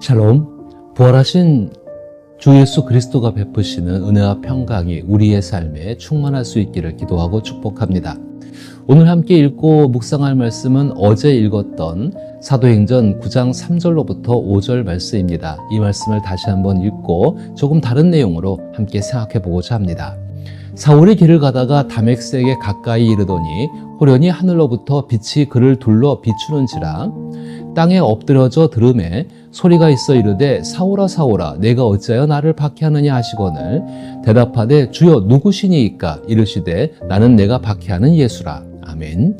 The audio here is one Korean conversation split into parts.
샬롬, 부활하신 주 예수 그리스도가 베푸시는 은혜와 평강이 우리의 삶에 충만할 수 있기를 기도하고 축복합니다. 오늘 함께 읽고 묵상할 말씀은 어제 읽었던 사도행전 9장 3절로부터 5절 말씀입니다. 이 말씀을 다시 한번 읽고 조금 다른 내용으로 함께 생각해 보고자 합니다. 사울이 길을 가다가 다메섹에 가까이 이르더니 호련히 하늘로부터 빛이 그를 둘러 비추는지라 땅에 엎드려져 들음에 소리가 있어 이르되 사울아 사울아 내가 어찌하여 나를 박해하느냐 하시거늘 대답하되 주여 누구시니이까 이르시되 나는 내가 박해하는 예수라. 아멘.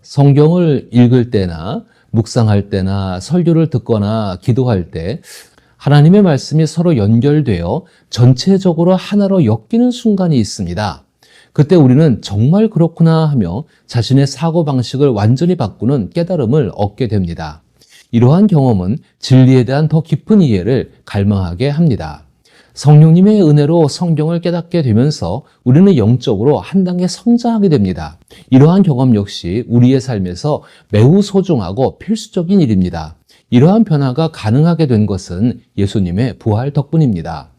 성경을 읽을 때나 묵상할 때나 설교를 듣거나 기도할 때 하나님의 말씀이 서로 연결되어 전체적으로 하나로 엮이는 순간이 있습니다. 그때 우리는 정말 그렇구나 하며 자신의 사고방식을 완전히 바꾸는 깨달음을 얻게 됩니다. 이러한 경험은 진리에 대한 더 깊은 이해를 갈망하게 합니다. 성령님의 은혜로 성경을 깨닫게 되면서 우리는 영적으로 한 단계 성장하게 됩니다. 이러한 경험 역시 우리의 삶에서 매우 소중하고 필수적인 일입니다. 이러한 변화가 가능하게 된 것은 예수님의 부활 덕분입니다.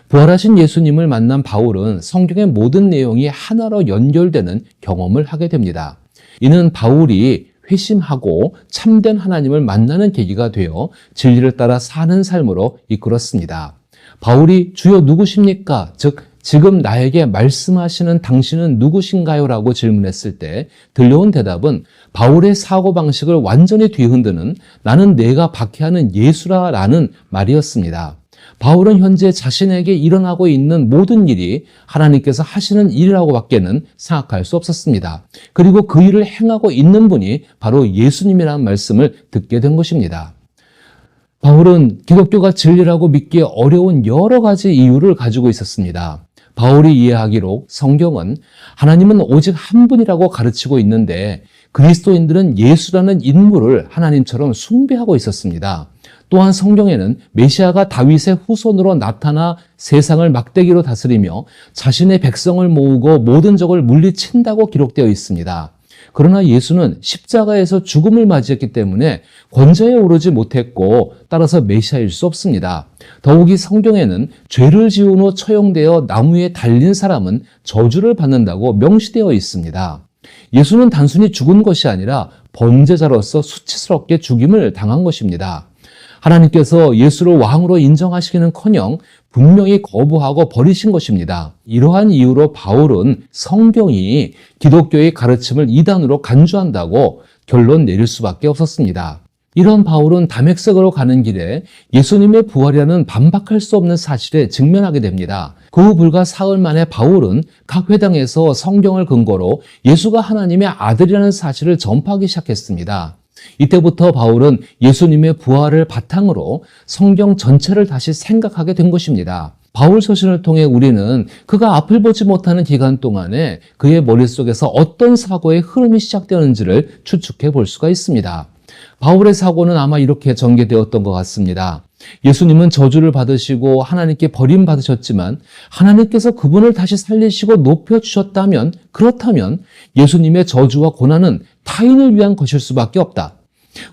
부활하신 예수님을 만난 바울은 성경의 모든 내용이 하나로 연결되는 경험을 하게 됩니다. 이는 바울이 회심하고 참된 하나님을 만나는 계기가 되어 진리를 따라 사는 삶으로 이끌었습니다. 바울이 주여 누구십니까? 즉 지금 나에게 말씀하시는 당신은 누구신가요? 라고 질문했을 때 들려온 대답은 바울의 사고방식을 완전히 뒤흔드는 나는 내가 박해하는 예수라라는 말이었습니다. 바울은 현재 자신에게 일어나고 있는 모든 일이 하나님께서 하시는 일이라고 밖에는 생각할 수 없었습니다. 그리고 그 일을 행하고 있는 분이 바로 예수님이라는 말씀을 듣게 된 것입니다. 바울은 기독교가 진리라고 믿기 어려운 여러 가지 이유를 가지고 있었습니다. 바울이 이해하기로 성경은 하나님은 오직 한 분이라고 가르치고 있는데 그리스도인들은 예수라는 인물을 하나님처럼 숭배하고 있었습니다. 또한 성경에는 메시아가 다윗의 후손으로 나타나 세상을 막대기로 다스리며 자신의 백성을 모으고 모든 적을 물리친다고 기록되어 있습니다. 그러나 예수는 십자가에서 죽음을 맞이했기 때문에 권좌에 오르지 못했고 따라서 메시아일 수 없습니다. 더욱이 성경에는 죄를 지은 후 처형되어 나무에 달린 사람은 저주를 받는다고 명시되어 있습니다. 예수는 단순히 죽은 것이 아니라 범죄자로서 수치스럽게 죽임을 당한 것입니다. 하나님께서 예수를 왕으로 인정하시기는커녕 분명히 거부하고 버리신 것입니다. 이러한 이유로 바울은 성경이 기독교의 가르침을 이단으로 간주한다고 결론 내릴 수밖에 없었습니다. 이런 바울은 다메섹으로 가는 길에 예수님의 부활이라는 반박할 수 없는 사실에 직면하게 됩니다. 그 후 불과 사흘 만에 바울은 각 회당에서 성경을 근거로 예수가 하나님의 아들이라는 사실을 전파하기 시작했습니다. 이때부터 바울은 예수님의 부활을 바탕으로 성경 전체를 다시 생각하게 된 것입니다. 바울 서신을 통해 우리는 그가 앞을 보지 못하는 기간 동안에 그의 머릿속에서 어떤 사고의 흐름이 시작되었는지를 추측해 볼 수가 있습니다. 바울의 사고는 아마 이렇게 전개되었던 것 같습니다. 예수님은 저주를 받으시고 하나님께 버림받으셨지만 하나님께서 그분을 다시 살리시고 높여주셨다면 그렇다면 예수님의 저주와 고난은 타인을 위한 것일 수밖에 없다.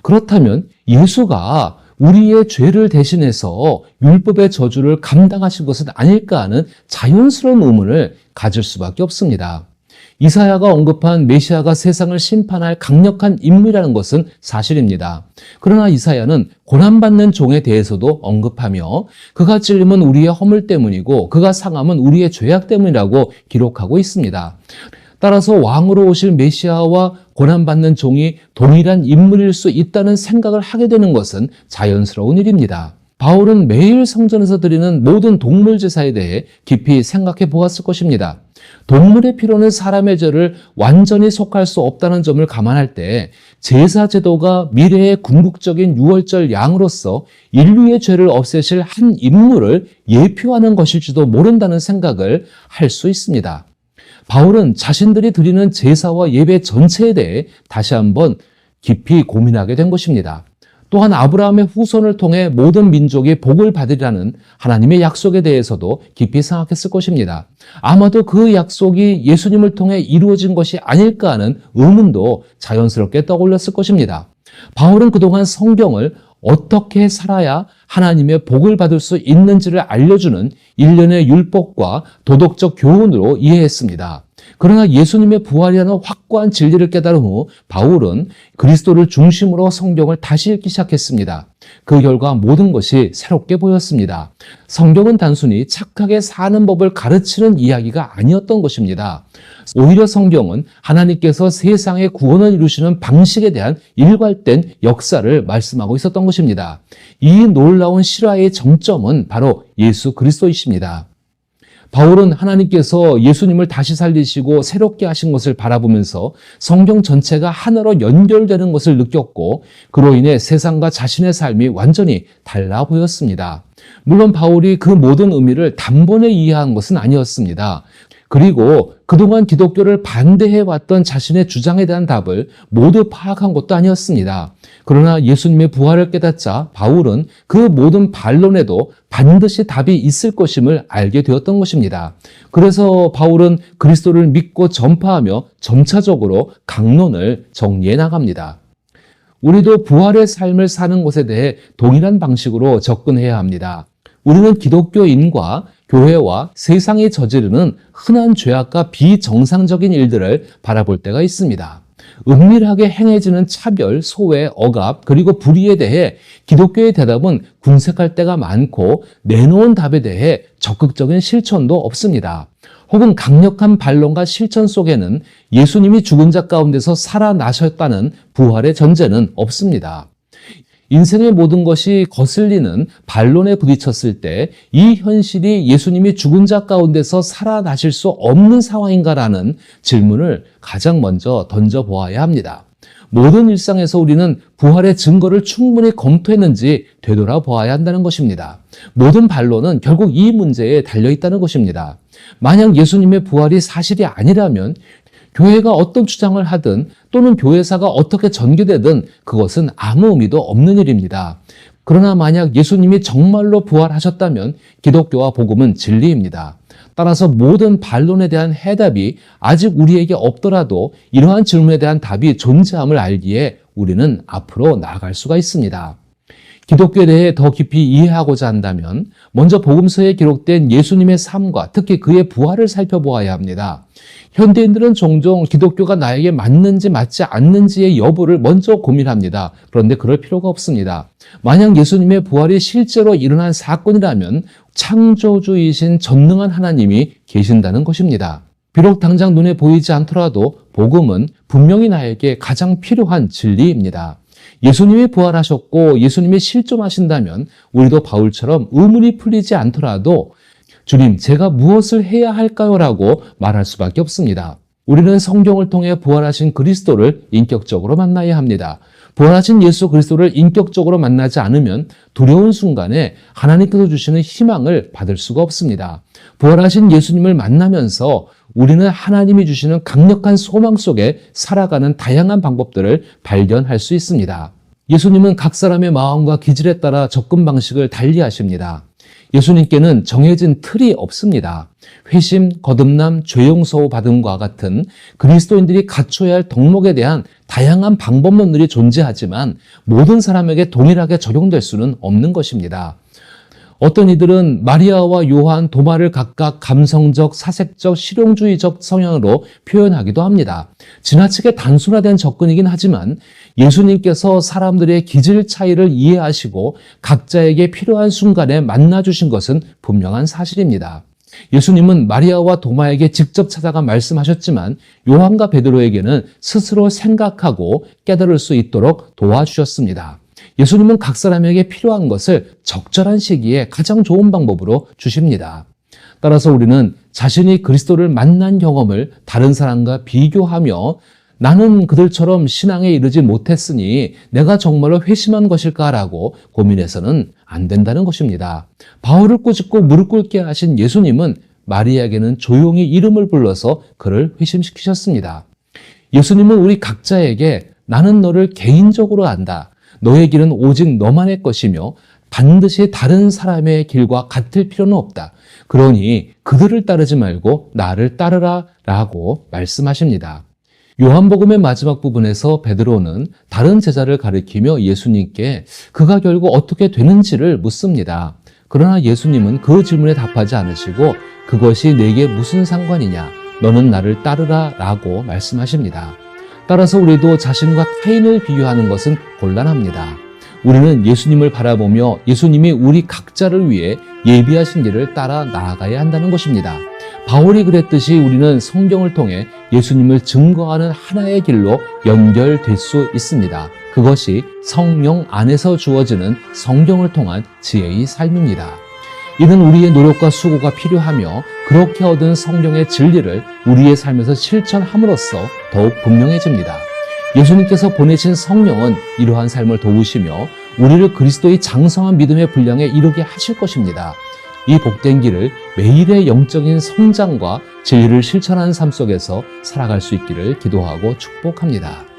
그렇다면 예수가 우리의 죄를 대신해서 율법의 저주를 감당하신 것은 아닐까 하는 자연스러운 의문을 가질 수밖에 없습니다. 이사야가 언급한 메시아가 세상을 심판할 강력한 인물이라는 것은 사실입니다. 그러나 이사야는 고난받는 종에 대해서도 언급하며 그가 찔림은 우리의 허물 때문이고 그가 상함은 우리의 죄악 때문이라고 기록하고 있습니다. 따라서 왕으로 오실 메시아와 고난받는 종이 동일한 인물일 수 있다는 생각을 하게 되는 것은 자연스러운 일입니다. 바울은 매일 성전에서 드리는 모든 동물 제사에 대해 깊이 생각해 보았을 것입니다. 동물의 피로는 사람의 죄를 완전히 속할 수 없다는 점을 감안할 때 제사 제도가 미래의 궁극적인 유월절 양으로서 인류의 죄를 없애실 한 인물을 예표하는 것일지도 모른다는 생각을 할 수 있습니다. 바울은 자신들이 드리는 제사와 예배 전체에 대해 다시 한번 깊이 고민하게 된 것입니다. 또한 아브라함의 후손을 통해 모든 민족이 복을 받으리라는 하나님의 약속에 대해서도 깊이 생각했을 것입니다. 아마도 그 약속이 예수님을 통해 이루어진 것이 아닐까 하는 의문도 자연스럽게 떠올렸을 것입니다. 바울은 그동안 성경을 어떻게 살아야 하나님의 복을 받을 수 있는지를 알려주는 일련의 율법과 도덕적 교훈으로 이해했습니다. 그러나 예수님의 부활이라는 확고한 진리를 깨달은 후 바울은 그리스도를 중심으로 성경을 다시 읽기 시작했습니다. 그 결과 모든 것이 새롭게 보였습니다. 성경은 단순히 착하게 사는 법을 가르치는 이야기가 아니었던 것입니다. 오히려 성경은 하나님께서 세상의 구원을 이루시는 방식에 대한 일관된 역사를 말씀하고 있었던 것입니다. 이 놀라운 실화의 정점은 바로 예수 그리스도이십니다. 바울은 하나님께서 예수님을 다시 살리시고 새롭게 하신 것을 바라보면서 성경 전체가 하나로 연결되는 것을 느꼈고 그로 인해 세상과 자신의 삶이 완전히 달라 보였습니다. 물론 바울이 그 모든 의미를 단번에 이해한 것은 아니었습니다. 그리고 그동안 기독교를 반대해왔던 자신의 주장에 대한 답을 모두 파악한 것도 아니었습니다. 그러나 예수님의 부활을 깨닫자 바울은 그 모든 반론에도 반드시 답이 있을 것임을 알게 되었던 것입니다. 그래서 바울은 그리스도를 믿고 전파하며 점차적으로 강론을 정리해 나갑니다. 우리도 부활의 삶을 사는 것에 대해 동일한 방식으로 접근해야 합니다. 우리는 기독교인과 교회와 세상이 저지르는 흔한 죄악과 비정상적인 일들을 바라볼 때가 있습니다. 은밀하게 행해지는 차별, 소외, 억압, 그리고 불의에 대해 기독교의 대답은 군색할 때가 많고 내놓은 답에 대해 적극적인 실천도 없습니다. 혹은 강력한 반론과 실천 속에는 예수님이 죽은 자 가운데서 살아나셨다는 부활의 전제는 없습니다. 인생의 모든 것이 거슬리는 반론에 부딪혔을 때 이 현실이 예수님이 죽은 자 가운데서 살아나실 수 없는 상황인가라는 질문을 가장 먼저 던져보아야 합니다. 모든 일상에서 우리는 부활의 증거를 충분히 검토했는지 되돌아보아야 한다는 것입니다. 모든 반론은 결국 이 문제에 달려있다는 것입니다. 만약 예수님의 부활이 사실이 아니라면 교회가 어떤 주장을 하든 또는 교회사가 어떻게 전개되든 그것은 아무 의미도 없는 일입니다. 그러나 만약 예수님이 정말로 부활하셨다면 기독교와 복음은 진리입니다. 따라서 모든 반론에 대한 해답이 아직 우리에게 없더라도 이러한 질문에 대한 답이 존재함을 알기에 우리는 앞으로 나아갈 수가 있습니다. 기독교에 대해 더 깊이 이해하고자 한다면 먼저 복음서에 기록된 예수님의 삶과 특히 그의 부활을 살펴보아야 합니다. 현대인들은 종종 기독교가 나에게 맞는지 맞지 않는지의 여부를 먼저 고민합니다. 그런데 그럴 필요가 없습니다. 만약 예수님의 부활이 실제로 일어난 사건이라면 창조주이신 전능한 하나님이 계신다는 것입니다. 비록 당장 눈에 보이지 않더라도 복음은 분명히 나에게 가장 필요한 진리입니다. 예수님이 부활하셨고 예수님이 실존하신다면 우리도 바울처럼 의문이 풀리지 않더라도 주님, 제가 무엇을 해야 할까요? 라고 말할 수밖에 없습니다. 우리는 성경을 통해 부활하신 그리스도를 인격적으로 만나야 합니다. 부활하신 예수 그리스도를 인격적으로 만나지 않으면 두려운 순간에 하나님께서 주시는 희망을 받을 수가 없습니다. 부활하신 예수님을 만나면서 우리는 하나님이 주시는 강력한 소망 속에 살아가는 다양한 방법들을 발견할 수 있습니다. 예수님은 각 사람의 마음과 기질에 따라 접근 방식을 달리하십니다. 예수님께는 정해진 틀이 없습니다. 회심, 거듭남, 죄용서 받음과 같은 그리스도인들이 갖춰야 할 덕목에 대한 다양한 방법론들이 존재하지만 모든 사람에게 동일하게 적용될 수는 없는 것입니다. 어떤 이들은 마리아와 요한, 도마를 각각 감성적, 사색적, 실용주의적 성향으로 표현하기도 합니다. 지나치게 단순화된 접근이긴 하지만 예수님께서 사람들의 기질 차이를 이해하시고 각자에게 필요한 순간에 만나주신 것은 분명한 사실입니다. 예수님은 마리아와 도마에게 직접 찾아가 말씀하셨지만 요한과 베드로에게는 스스로 생각하고 깨달을 수 있도록 도와주셨습니다. 예수님은 각 사람에게 필요한 것을 적절한 시기에 가장 좋은 방법으로 주십니다. 따라서 우리는 자신이 그리스도를 만난 경험을 다른 사람과 비교하며 나는 그들처럼 신앙에 이르지 못했으니 내가 정말로 회심한 것일까라고 고민해서는 안 된다는 것입니다. 바울을 꾸짖고 무릎 꿇게 하신 예수님은 마리아에게는 조용히 이름을 불러서 그를 회심시키셨습니다. 예수님은 우리 각자에게 나는 너를 개인적으로 안다. 너의 길은 오직 너만의 것이며 반드시 다른 사람의 길과 같을 필요는 없다. 그러니 그들을 따르지 말고 나를 따르라 라고 말씀하십니다. 요한복음의 마지막 부분에서 베드로는 다른 제자를 가리키며 예수님께 그가 결국 어떻게 되는지를 묻습니다. 그러나 예수님은 그 질문에 답하지 않으시고 그것이 내게 무슨 상관이냐, 너는 나를 따르라 라고 말씀하십니다. 따라서 우리도 자신과 타인을 비교하는 것은 곤란합니다. 우리는 예수님을 바라보며 예수님이 우리 각자를 위해 예비하신 길을 따라 나아가야 한다는 것입니다. 바울이 그랬듯이 우리는 성경을 통해 예수님을 증거하는 하나의 길로 연결될 수 있습니다. 그것이 성령 안에서 주어지는 성경을 통한 지혜의 삶입니다. 이는 우리의 노력과 수고가 필요하며 그렇게 얻은 성경의 진리를 우리의 삶에서 실천함으로써 더욱 분명해집니다. 예수님께서 보내신 성령은 이러한 삶을 도우시며 우리를 그리스도의 장성한 믿음의 분량에 이르게 하실 것입니다. 이 복된 길을 매일의 영적인 성장과 진리를 실천하는 삶 속에서 살아갈 수 있기를 기도하고 축복합니다.